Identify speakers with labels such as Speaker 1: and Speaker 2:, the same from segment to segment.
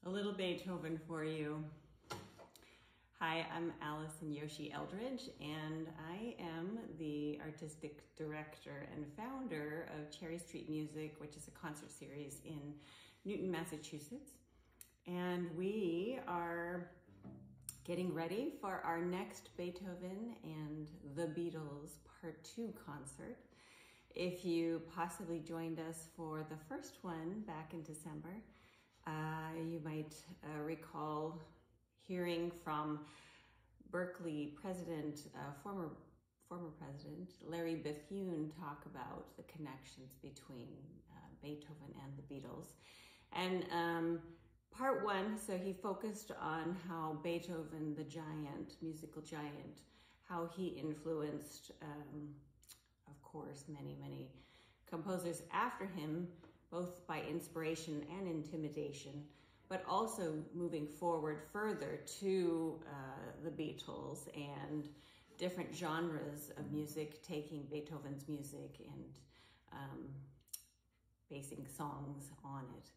Speaker 1: A little Beethoven for you. Hi, I'm Allison Eldridge, and I am the artistic director and founder of Cherry Street Music, which is a concert series in Newton, Massachusetts. And we are getting ready for our next Beethoven and The Beatles Part 2 concert. If you possibly joined us for the first one back in December, you might recall hearing from Berkeley president, former president Larry Bethune, talk about the connections between Beethoven and the Beatles. And part one, so he focused on how Beethoven, the giant, musical giant, how he influenced, of course, many composers after him, both by inspiration and intimidation, but also moving forward further to the Beatles and different genres of music, taking Beethoven's music and basing songs on it,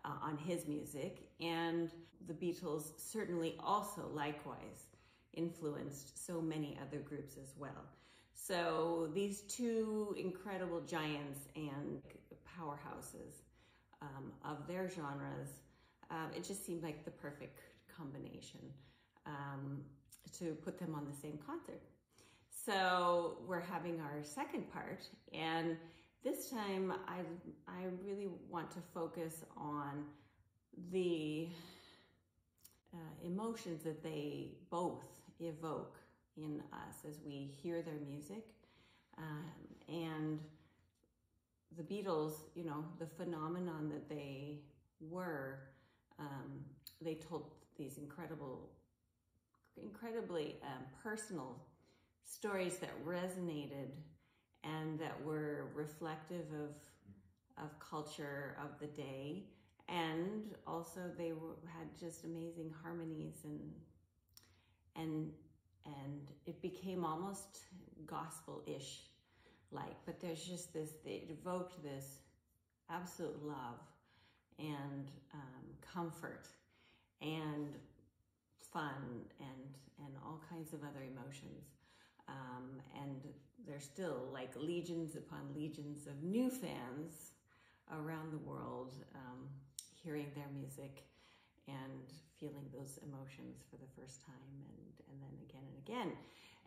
Speaker 1: on his music. And the Beatles certainly also likewise influenced so many other groups as well. So these two incredible giants and powerhouses of their genres, it just seemed like the perfect combination to put them on the same concert. So we're having our second part, and this time I really want to focus on the emotions that they both evoke in us as we hear their music. And the Beatles, you know, the phenomenon that they were, they told these incredibly personal stories that resonated and that were reflective of culture of the day. And also they had just amazing harmonies, and it became almost gospel-ish like, but there's just this, it evoked this absolute love and comfort and fun and all kinds of other emotions. And there's still like legions upon legions of new fans around the world hearing their music and feeling those emotions for the first time and then again and again.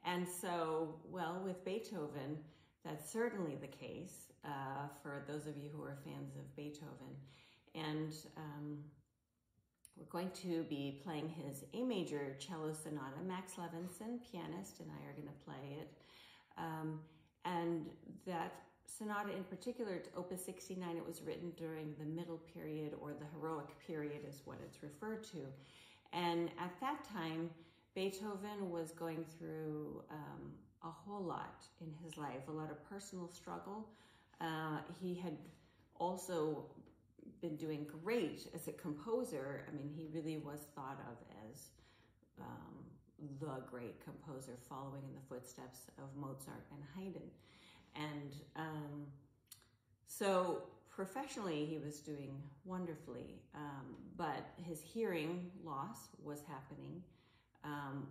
Speaker 1: And so, well, with Beethoven, that's certainly the case for those of you who are fans of Beethoven. And we're going to be playing his A major cello sonata. Max Levinson, pianist, and I are going to play it. And that sonata in particular, it's Opus 69, it was written during the middle period, or the heroic period is what it's referred to. And at that time, Beethoven was going through a whole lot in his life, a lot of personal struggle. He had also been doing great as a composer. I mean, he really was thought of as the great composer, following in the footsteps of Mozart and Haydn. And so professionally, he was doing wonderfully, but his hearing loss was happening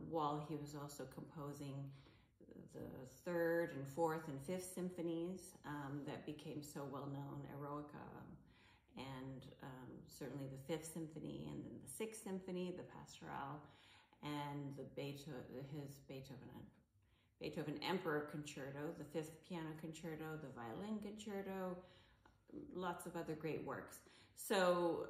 Speaker 1: while he was also composing the Third and Fourth and Fifth Symphonies that became so well known, Eroica, and certainly the Fifth Symphony, and then the Sixth Symphony, the Pastoral, and the Beethoven Emperor Concerto, the Fifth Piano Concerto, the Violin Concerto, lots of other great works. So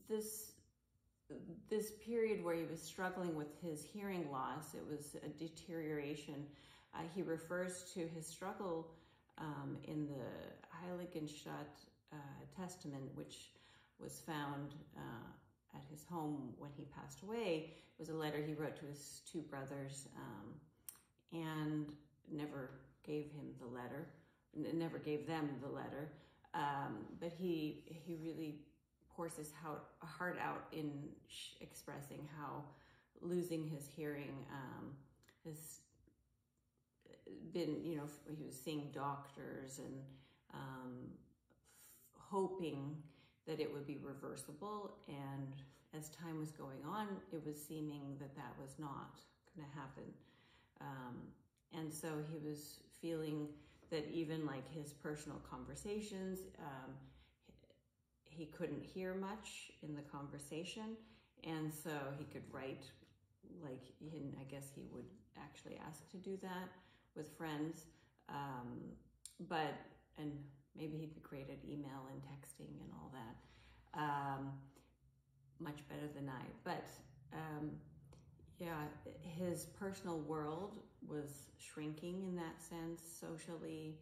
Speaker 1: this period where he was struggling with his hearing loss, it was a deterioration. He refers to his struggle in the Heiligenstadt Testament, which was found at his home when he passed away. It was a letter he wrote to his two brothers and never gave them the letter. But he really pours his heart out in expressing how losing his hearing has been, he was seeing doctors and hoping that it would be reversible. And as time was going on, it was seeming that that was not going to happen. And so he was feeling that even like his personal conversations, he couldn't hear much in the conversation. And so he could write, like, I guess he would actually ask to do that with friends. And maybe he could create an email and texting and all that, much better than I. But yeah, his personal world was shrinking in that sense, socially,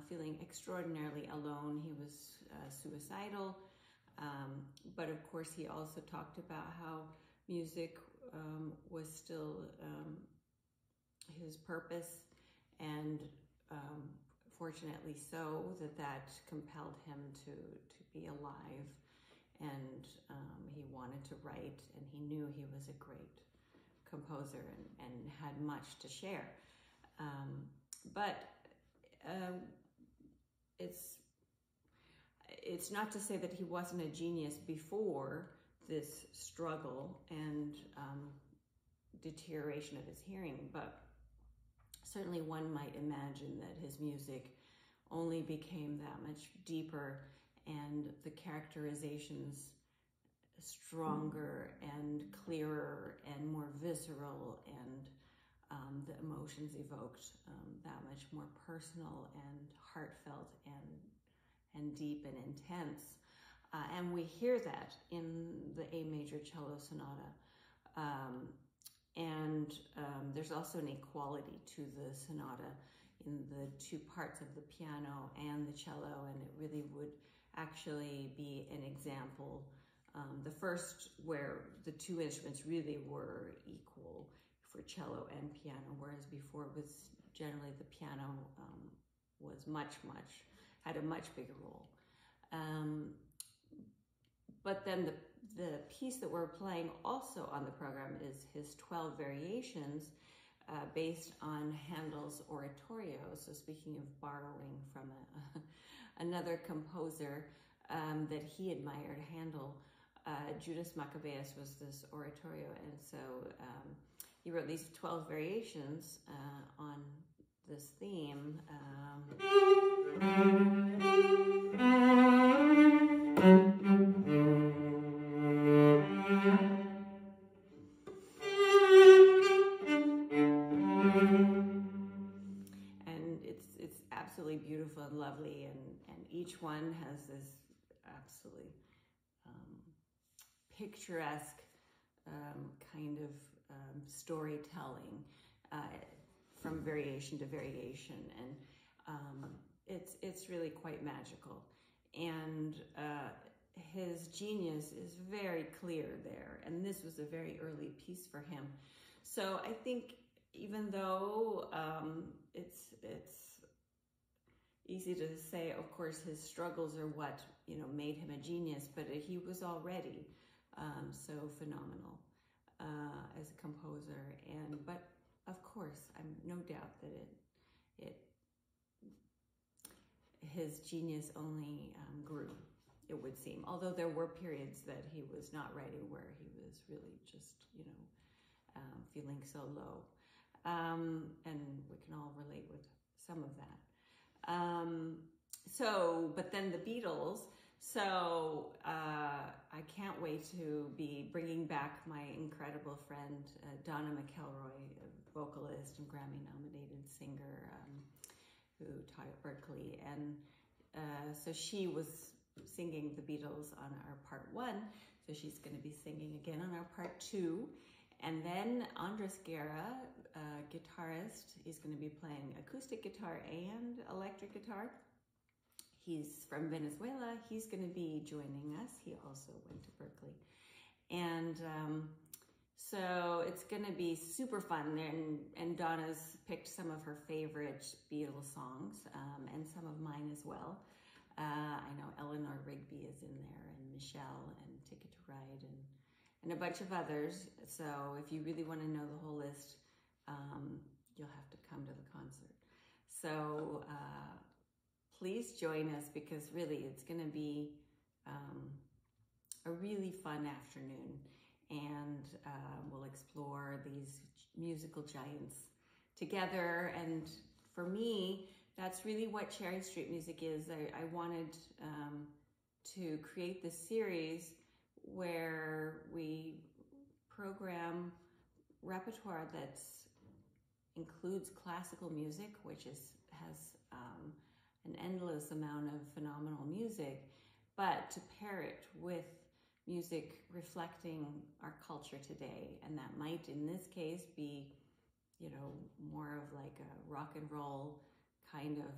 Speaker 1: feeling extraordinarily alone. He was suicidal. But of course, he also talked about how music was still his purpose, and fortunately so, that compelled him to be alive. And he wanted to write, and he knew he was a great composer and had much to share. But it's not to say that he wasn't a genius before this struggle and deterioration of his hearing, but certainly one might imagine that his music only became that much deeper and the characterizations stronger and clearer and more visceral, and the emotions evoked that much more personal and heartfelt and deep and intense. And we hear that in the A major cello sonata. There's also an equality to the sonata in the two parts of the piano and the cello, and it really would actually be an example. The first where the two instruments really were equal for cello and piano, whereas before it was generally the piano was had a much bigger role. But then the piece that we're playing also on the program is his 12 variations based on Handel's oratorio. So speaking of borrowing from another composer that he admired, Handel, Judas Maccabeus was this oratorio. And so he wrote these 12 variations on this theme. And it's absolutely beautiful and lovely, and each one has this absolutely picturesque kind of storytelling from variation to variation, and it's really quite magical. And his genius is very clear there, and this was a very early piece for him. So I think even though it's easy to say, of course, his struggles are what made him a genius, but he was already so phenomenal as a composer. But of course, I'm no doubt that his genius only grew, it would seem. Although there were periods that he was not writing where he was really just feeling so low. and we can all relate with some of that. But then the Beatles. So I can't wait to be bringing back my incredible friend Donna McElroy, a vocalist and Grammy-nominated singer who taught at Berklee. And so she was singing the Beatles on our part 1. So she's going to be singing again on our part 2. And then Andres Guerra, guitarist, is going to be playing acoustic guitar and electric guitar. He's from Venezuela. He's going to be joining us. He also went to Berklee. And so it's going to be super fun. And Donna's picked some of her favorite Beatles songs and some of mine as well. I know Eleanor Rigby is in there, and Michelle, and Ticket to Ride, and a bunch of others. So if you really want to know the whole list, you'll have to come to the concert. So please join us, because really it's going to be a really fun afternoon, and we'll explore these musical giants together. And for me, that's really what Cherry Street Music is. I wanted to create this series where we program repertoire that includes classical music, which has an endless amount of phenomenal music, but to pair it with music reflecting our culture today. And that might, in this case, be, you know, more of like a rock and roll kind of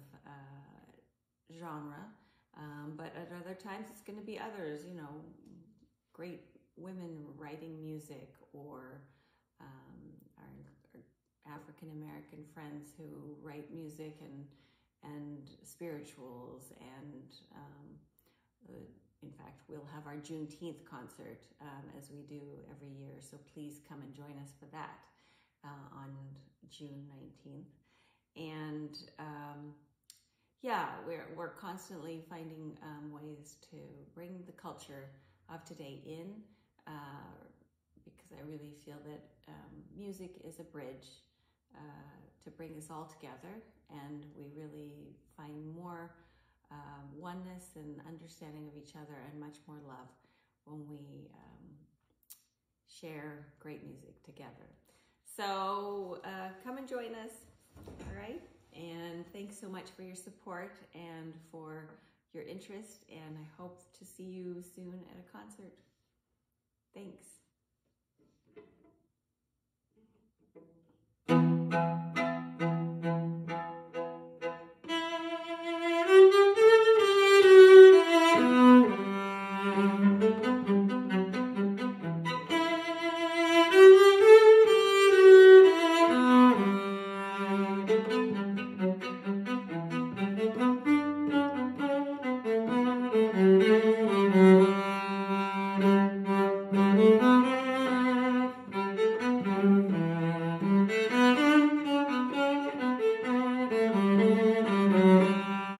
Speaker 1: genre. But at other times, it's going to be others, you know, great women writing music, or our African-American friends who write music and spirituals. And in fact, we'll have our Juneteenth concert as we do every year. So please come and join us for that on June 19th. And yeah, we're constantly finding ways to bring the culture of today in, because I really feel that music is a bridge to bring us all together, and we really find more oneness and understanding of each other, and much more love when we share great music together. So come and join us, all right? And thanks so much for your support and for your interest, and I hope to see you soon at a concert. Thanks.